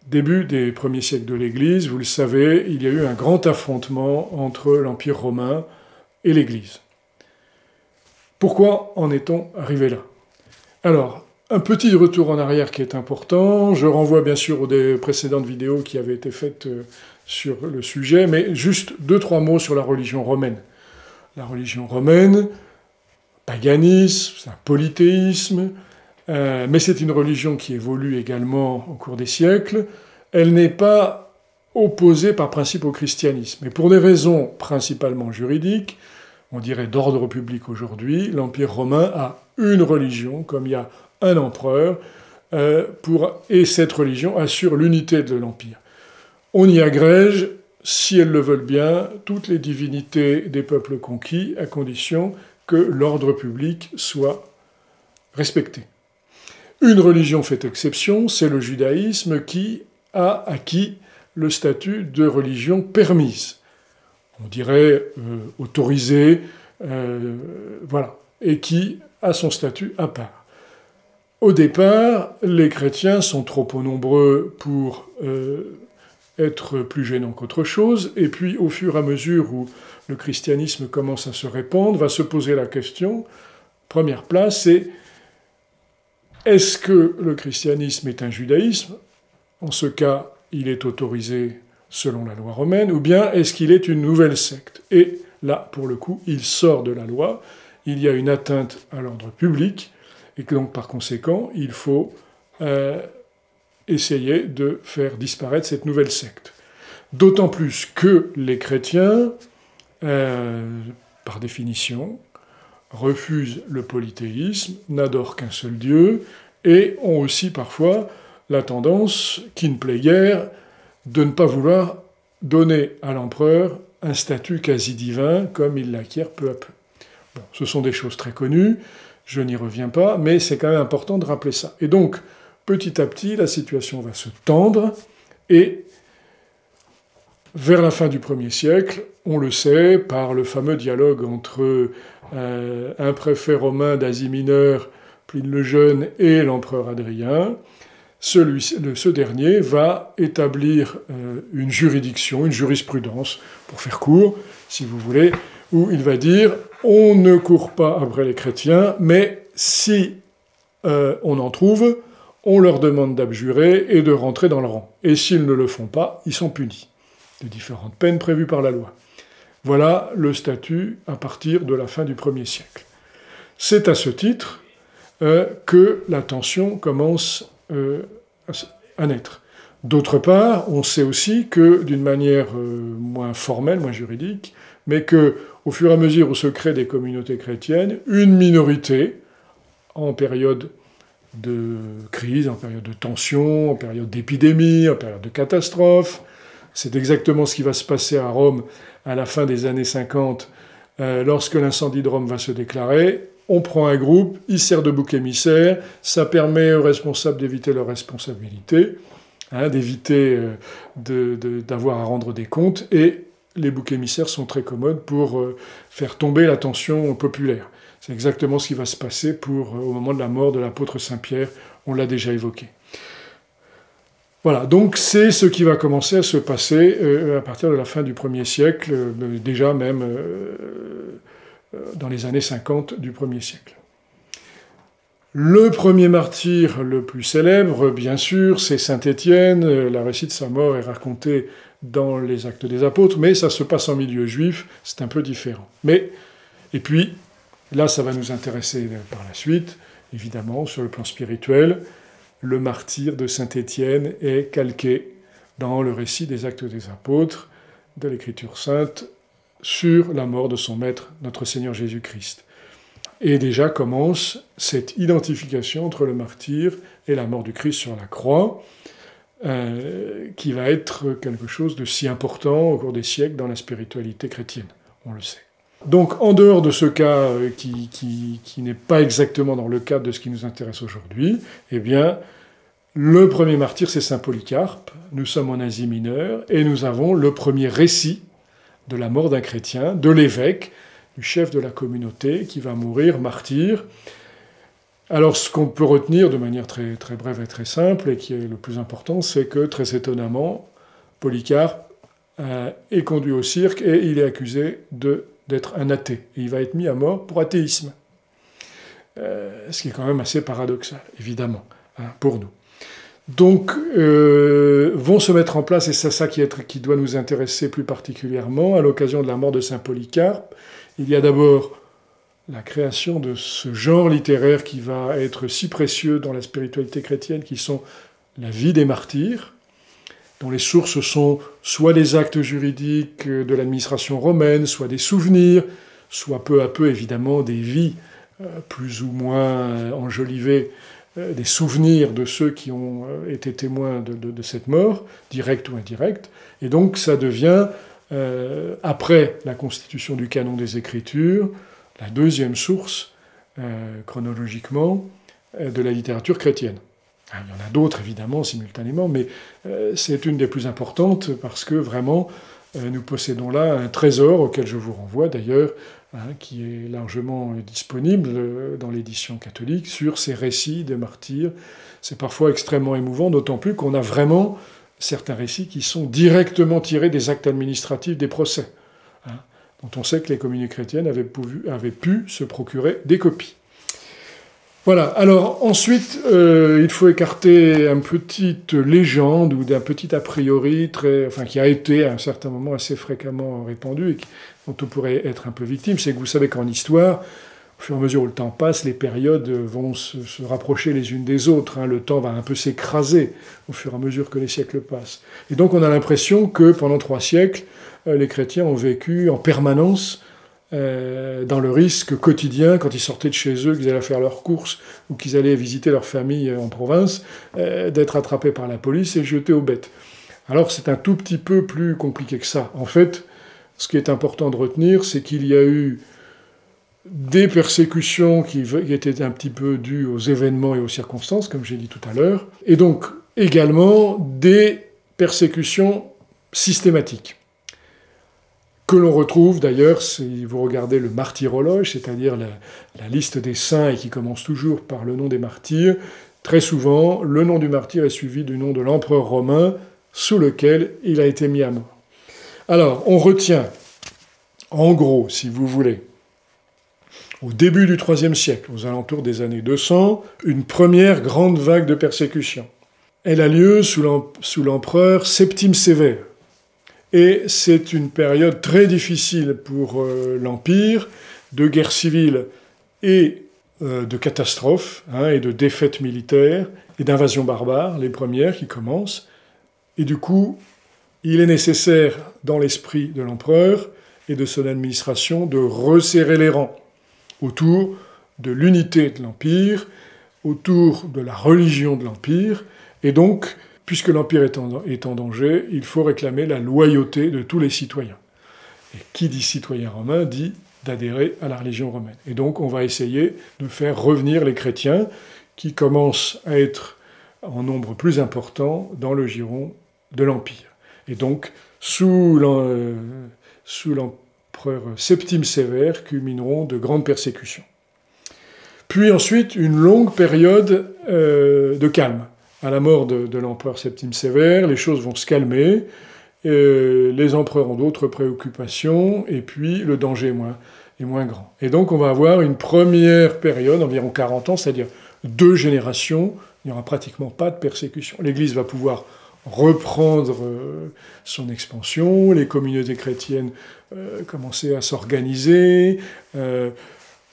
Début des premiers siècles de l'Église, vous le savez, il y a eu un grand affrontement entre l'Empire romain et l'Église. Pourquoi en est-on arrivé là? Alors, un petit retour en arrière qui est important. Je renvoie bien sûr aux précédentes vidéos qui avaient été faites sur le sujet, mais juste 2-3 mots sur la religion romaine. La religion romaine, paganisme, c'est un polythéisme, mais c'est une religion qui évolue également au cours des siècles. Elle n'est pas opposée par principe au christianisme. Et pour des raisons principalement juridiques, on dirait d'ordre public aujourd'hui, l'Empire romain a une religion, comme il y a un empereur, et cette religion assure l'unité de l'Empire. On y agrège, si elles le veulent bien, toutes les divinités des peuples conquis, à condition que l'ordre public soit respecté. Une religion fait exception, c'est le judaïsme qui a acquis le statut de religion permise. On dirait autorisée, voilà, et qui a son statut à part. Au départ, les chrétiens sont trop peu nombreux pour être plus gênants qu'autre chose, et puis au fur et à mesure où le christianisme commence à se répandre, va se poser la question, première place, c'est est-ce que le christianisme est un judaïsme? En ce cas, il est autorisé selon la loi romaine, ou bien est-ce qu'il est une nouvelle secte? Et là, pour le coup, il sort de la loi, il y a une atteinte à l'ordre public, et que donc par conséquent, il faut essayer de faire disparaître cette nouvelle secte. D'autant plus que les chrétiens, par définition, refusent le polythéisme, n'adorent qu'un seul Dieu, et ont aussi parfois la tendance, qui ne plaît guère, de ne pas vouloir donner à l'empereur un statut quasi divin, comme il l'acquiert peu à peu. Bon, ce sont des choses très connues, je n'y reviens pas, mais c'est quand même important de rappeler ça. Et donc, petit à petit, la situation va se tendre, et vers la fin du 1er siècle, on le sait, par le fameux dialogue entre un préfet romain d'Asie mineure, Pline le Jeune, et l'empereur Hadrien, ce dernier va établir une juridiction, une jurisprudence, pour faire court, si vous voulez, où il va dire « on ne court pas après les chrétiens, mais si on en trouve, on leur demande d'abjurer et de rentrer dans le rang. Et s'ils ne le font pas, ils sont punis. » De différentes peines prévues par la loi. Voilà le statut à partir de la fin du 1er siècle. C'est à ce titre que la tension commence à naître. D'autre part, on sait aussi que, d'une manière moins formelle, moins juridique, mais que, au fur et à mesure où se créent des communautés chrétiennes, une minorité, en période de crise, en période de tension, en période d'épidémie, en période de catastrophe, c'est exactement ce qui va se passer à Rome à la fin des années 50, lorsque l'incendie de Rome va se déclarer. On prend un groupe, il sert de bouc émissaire, ça permet aux responsables d'éviter leurs responsabilités, d'éviter d'avoir à rendre des comptes, et les boucs émissaires sont très commodes pour faire tomber la tension populaire. C'est exactement ce qui va se passer au moment de la mort de l'apôtre Saint-Pierre, on l'a déjà évoqué. Voilà, donc c'est ce qui va commencer à se passer à partir de la fin du 1er siècle, déjà même dans les années 50 du 1er siècle. Le premier martyr le plus célèbre, bien sûr, c'est saint Étienne. La récit de sa mort est raconté dans les Actes des Apôtres, mais ça se passe en milieu juif, c'est un peu différent. Et puis, là, ça va nous intéresser par la suite, évidemment, sur le plan spirituel. le martyre de Saint-Étienne est calqué dans le récit des Actes des Apôtres de l'Écriture sainte sur la mort de son maître, notre Seigneur Jésus-Christ. Et déjà commence cette identification entre le martyr et la mort du Christ sur la croix, qui va être quelque chose de si important au cours des siècles dans la spiritualité chrétienne, on le sait. Donc, en dehors de ce cas qui n'est pas exactement dans le cadre de ce qui nous intéresse aujourd'hui, eh bien, le premier martyr, c'est saint Polycarpe. Nous sommes en Asie mineure, et nous avons le premier récit de la mort d'un chrétien, de l'évêque, du chef de la communauté, qui va mourir martyr. Alors, ce qu'on peut retenir de manière très, très brève et très simple, et qui est le plus important, c'est que, très étonnamment, Polycarpe est conduit au cirque, et il est accusé d'être un athée. Et il va être mis à mort pour athéisme. Ce qui est quand même assez paradoxal, évidemment, pour nous. Donc, vont se mettre en place, et c'est ça qui doit nous intéresser plus particulièrement, à l'occasion de la mort de saint Polycarpe. Il y a d'abord la création de ce genre littéraire qui va être si précieux dans la spiritualité chrétienne, qui sont la vie des martyrs, dont les sources sont soit des actes juridiques de l'administration romaine, soit des souvenirs, soit peu à peu, évidemment, des vies plus ou moins enjolivées, des souvenirs de ceux qui ont été témoins de cette mort, directe ou indirecte. Et donc ça devient, après la constitution du canon des Écritures, la deuxième source, chronologiquement, de la littérature chrétienne. Il y en a d'autres, évidemment, simultanément, mais c'est une des plus importantes parce que, vraiment, nous possédons là un trésor auquel je vous renvoie, d'ailleurs, qui est largement disponible dans l'édition catholique, sur ces récits des martyrs. C'est parfois extrêmement émouvant, d'autant plus qu'on a vraiment certains récits qui sont directement tirés des actes administratifs des procès, dont on sait que les communautés chrétiennes avaient pu se procurer des copies. Voilà, alors ensuite, il faut écarter une petite légende ou d'un petit a priori qui a été à un certain moment assez fréquemment répandu et dont on pourrait être un peu victime. C'est que vous savez qu'en histoire, au fur et à mesure où le temps passe, les périodes vont se rapprocher les unes des autres. Le temps va un peu s'écraser au fur et à mesure que les siècles passent. Et donc on a l'impression que pendant 3 siècles, les chrétiens ont vécu en permanence dans le risque quotidien, quand ils sortaient de chez eux, qu'ils allaient faire leurs courses ou qu'ils allaient visiter leur famille en province, d'être attrapés par la police et jetés aux bêtes. Alors c'est un tout petit peu plus compliqué que ça. En fait, ce qui est important de retenir, c'est qu'il y a eu des persécutions qui étaient un petit peu dues aux événements et aux circonstances, comme j'ai dit tout à l'heure, et donc également des persécutions systématiques, que l'on retrouve d'ailleurs, si vous regardez le martyrologe, c'est-à-dire la liste des saints, et qui commence toujours par le nom des martyrs, très souvent, le nom du martyr est suivi du nom de l'empereur romain sous lequel il a été mis à mort. Alors, on retient, en gros, si vous voulez, au début du IIIe siècle, aux alentours des années 200, une première grande vague de persécution. Elle a lieu sous l'empereur Septime Sévère. Et c'est une période très difficile pour l'Empire, de guerre civile et de catastrophes, et de défaites militaires, et d'invasions barbares, les premières qui commencent. Et du coup, il est nécessaire, dans l'esprit de l'empereur et de son administration, de resserrer les rangs autour de l'unité de l'Empire, autour de la religion de l'Empire, et donc, puisque l'Empire est en danger, il faut réclamer la loyauté de tous les citoyens. Et qui dit citoyen romain dit d'adhérer à la religion romaine. Et donc on va essayer de faire revenir les chrétiens qui commencent à être en nombre plus important dans le giron de l'Empire. Et donc, sous l'empereur Septime Sévère, culmineront de grandes persécutions. Puis ensuite, une longue période de calme. À la mort de l'empereur Septime Sévère, les choses vont se calmer, les empereurs ont d'autres préoccupations, et puis le danger est moins grand. Et donc on va avoir une première période, environ 40 ans, c'est-à-dire 2 générations, il n'y aura pratiquement pas de persécution. L'Église va pouvoir reprendre son expansion, les communautés chrétiennes commencer à s'organiser,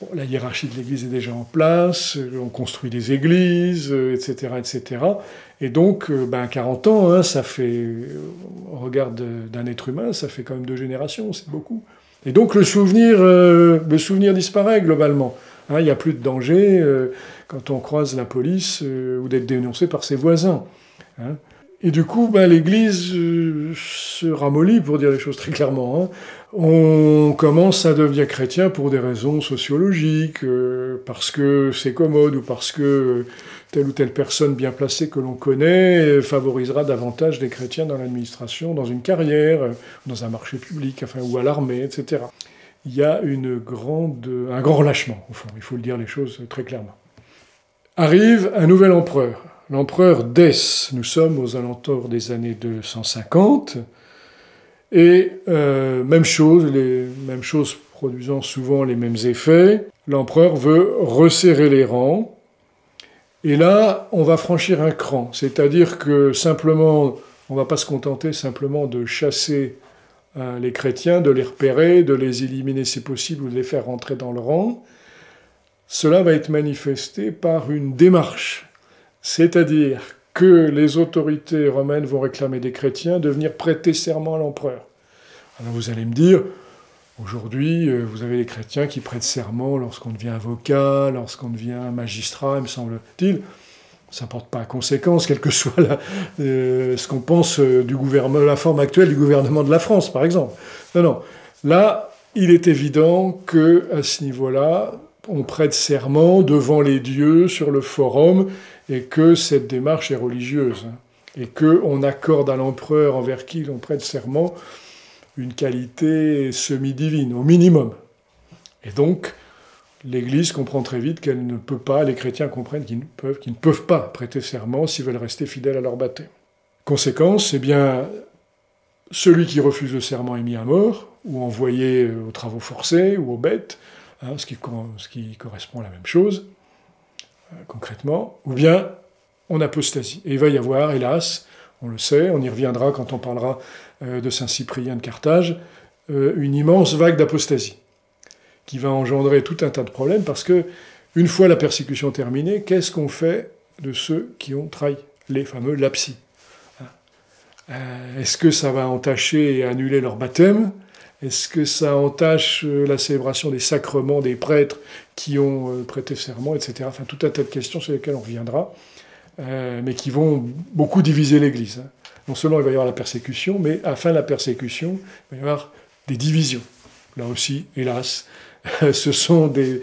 Bon, la hiérarchie de l'Église est déjà en place, on construit des églises, etc., etc. Et donc, 40 ans, hein, ça fait, au regard d'un être humain, ça fait quand même 2 générations, c'est beaucoup. Et donc le souvenir disparaît globalement. Hein, il n'y a plus de danger quand on croise la police ou d'être dénoncé par ses voisins. Hein. Et du coup, l'Église se ramollit, pour dire les choses très clairement. Hein. On commence à devenir chrétien pour des raisons sociologiques, parce que c'est commode, ou parce que telle ou telle personne bien placée que l'on connaît favorisera davantage des chrétiens dans l'administration, dans une carrière, dans un marché public, enfin, ou à l'armée, etc. Il y a un grand relâchement, au fond, il faut le dire les choses très clairement. Arrive un nouvel empereur. L'empereur Dèce, nous sommes aux alentours des années 250, et même chose produisant souvent les mêmes effets, l'empereur veut resserrer les rangs, et là, on va franchir un cran, c'est-à-dire que simplement, on ne va pas se contenter simplement de chasser les chrétiens, de les repérer, de les éliminer si possible, ou de les faire rentrer dans le rang. Cela va être manifesté par une démarche. C'est-à-dire que les autorités romaines vont réclamer des chrétiens de venir prêter serment à l'empereur. Alors vous allez me dire, aujourd'hui, vous avez les chrétiens qui prêtent serment lorsqu'on devient avocat, lorsqu'on devient magistrat, me semble-t-il. Ça ne porte pas à conséquence, quel que soit ce qu'on pense du gouvernement, la forme actuelle du gouvernement de la France, par exemple. Non. Là, il est évident qu'à ce niveau-là, on prête serment devant les dieux sur le forum, et que cette démarche est religieuse, et qu'on accorde à l'empereur envers qui l'on prête serment une qualité semi-divine, au minimum. Et donc, l'Église comprend très vite qu'elle ne peut pas, les chrétiens comprennent qu'ils ne peuvent pas prêter serment s'ils veulent rester fidèles à leur baptême. Conséquence, celui qui refuse le serment est mis à mort, ou envoyé aux travaux forcés, ou aux bêtes, hein, ce qui correspond à la même chose, concrètement, ou bien on apostasie. Et il va y avoir, hélas, on le sait, on y reviendra quand on parlera de Saint Cyprien de Carthage, une immense vague d'apostasie, qui va engendrer tout un tas de problèmes, parce que, une fois la persécution terminée, qu'est-ce qu'on fait de ceux qui ont trahi, les fameux lapsi? Est-ce que ça va entacher et annuler leur baptême? Est-ce que ça entache la célébration des sacrements des prêtres qui ont prêté serment, etc. Enfin, tout un tas de questions sur lesquelles on reviendra, mais qui vont beaucoup diviser l'Église. Non seulement il va y avoir la persécution, mais à la fin de la persécution, il va y avoir des divisions. Là aussi, hélas, ce sont des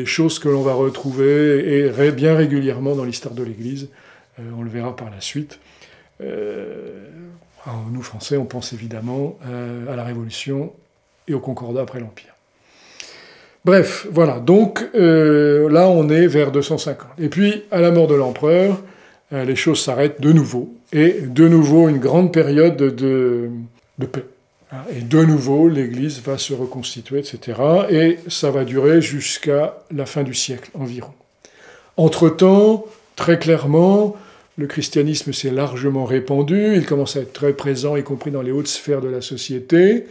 choses que l'on va retrouver et bien régulièrement dans l'histoire de l'Église. On le verra par la suite. Alors, nous, Français, on pense évidemment à la Révolution et au Concordat après l'Empire. Bref, voilà. Donc, là, on est vers 250. Et puis, à la mort de l'empereur, les choses s'arrêtent de nouveau. Et de nouveau, une grande période de paix. Et de nouveau, l'Église va se reconstituer, etc. Et ça va durer jusqu'à la fin du siècle environ. Entre-temps, très clairement, le christianisme s'est largement répandu, il commence à être très présent, y compris dans les hautes sphères de la société.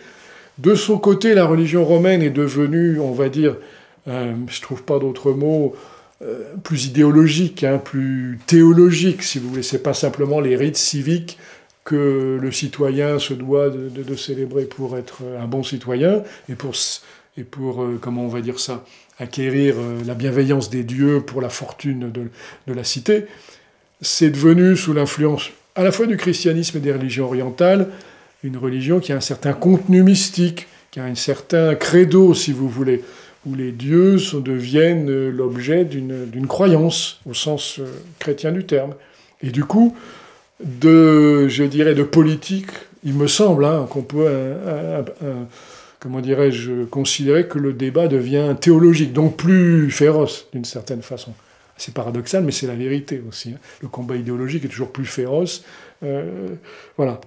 De son côté, la religion romaine est devenue, on va dire, je ne trouve pas d'autre mot, plus idéologique, plus théologique, si vous voulez. C'est pas simplement les rites civiques que le citoyen se doit de célébrer pour être un bon citoyen, et pour comment on va dire ça, acquérir la bienveillance des dieux pour la fortune de la cité. C'est devenu, sous l'influence à la fois du christianisme et des religions orientales, une religion qui a un certain contenu mystique, qui a un certain credo, si vous voulez, où les dieux deviennent l'objet d'une croyance, au sens chrétien du terme. Et du coup, je dirais, de politique, il me semble qu'on peut, comment dirais-je, considérer que le débat devient théologique, donc plus féroce, d'une certaine façon. C'est paradoxal, mais c'est la vérité aussi. Le combat idéologique est toujours plus féroce. Voilà.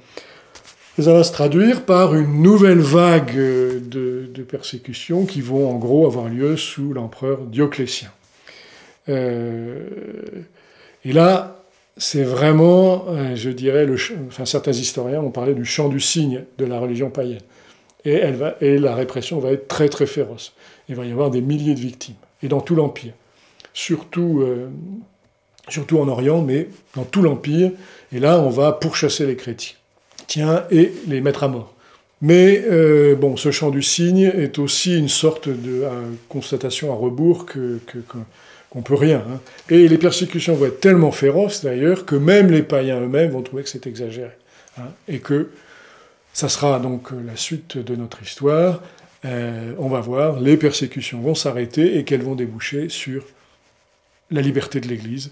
Et ça va se traduire par une nouvelle vague de persécutions qui vont en gros avoir lieu sous l'empereur Dioclétien. Et là, c'est vraiment, je dirais, certains historiens ont parlé du chant du cygne de la religion païenne. et la répression va être très très féroce. Il va y avoir des milliers de victimes, et dans tout l'Empire. Surtout en Orient, mais dans tout l'Empire. Et là, on va pourchasser les chrétiens et les mettre à mort. Mais bon, ce chant du cygne est aussi une sorte de constatation à rebours qu'on peut rien. Hein. Et les persécutions vont être tellement féroces, d'ailleurs, que même les païens eux-mêmes vont trouver que c'est exagéré. Hein, et que ça sera donc la suite de notre histoire. On va voir, les persécutions vont s'arrêter et qu'elles vont déboucher sur la liberté de l'Église.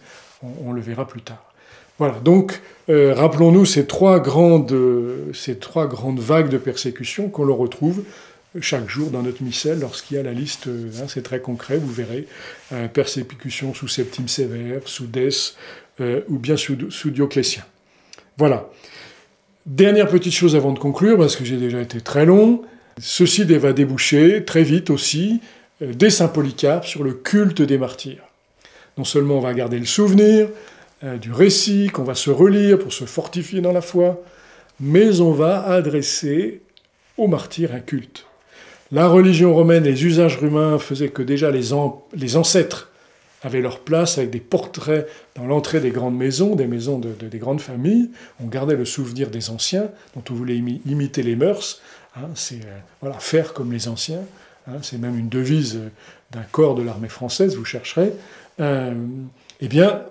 On le verra plus tard. Voilà, donc rappelons-nous ces trois grandes vagues de persécution qu'on le retrouve chaque jour dans notre missel lorsqu'il y a la liste, hein, c'est très concret, vous verrez, persécution sous Septime Sévère, sous Dès, ou bien sous Dioclétien. Voilà. Dernière petite chose avant de conclure, parce que j'ai déjà été très long, ceci va déboucher très vite aussi, dès Saint Polycarpe, sur le culte des martyrs. Non seulement on va garder le souvenir du récit, qu'on va se relire pour se fortifier dans la foi, mais on va adresser aux martyrs un culte. La religion romaine, les usages romains faisaient que déjà les ancêtres avaient leur place avec des portraits dans l'entrée des grandes maisons, des maisons des grandes familles. On gardait le souvenir des anciens, dont on voulait imiter les mœurs. Hein, c'est voilà, faire comme les anciens. Hein, c'est même une devise d'un corps de l'armée française, vous chercherez. Eh bien,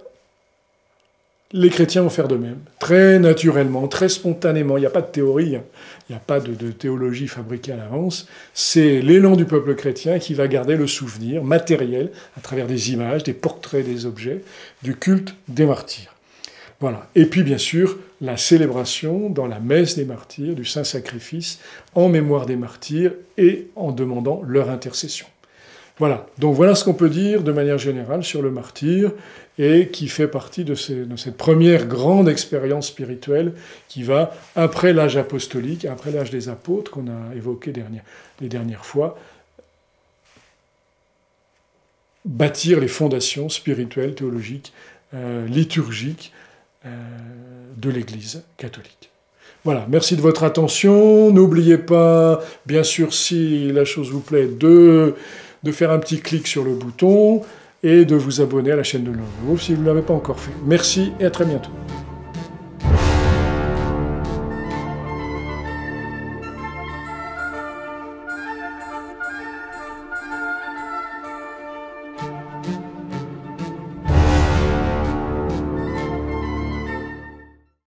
les chrétiens vont faire de même, très naturellement, très spontanément. Il n'y a pas de théorie, hein. Il n'y a pas de théologie fabriquée à l'avance. C'est l'élan du peuple chrétien qui va garder le souvenir matériel, à travers des images, des portraits des objets, du culte des martyrs. Voilà. Et puis, bien sûr, la célébration dans la messe des martyrs, du Saint-Sacrifice, en mémoire des martyrs et en demandant leur intercession. Voilà, donc voilà ce qu'on peut dire de manière générale sur le martyr et qui fait partie de cette première grande expérience spirituelle qui va, après l'âge apostolique, après l'âge des apôtres qu'on a évoqué les dernières fois, bâtir les fondations spirituelles, théologiques, liturgiques de l'Église catholique. Voilà, merci de votre attention. N'oubliez pas, bien sûr, si la chose vous plaît, de faire un petit clic sur le bouton et de vous abonner à la chaîne de Love si vous ne l'avez pas encore fait. Merci et à très bientôt.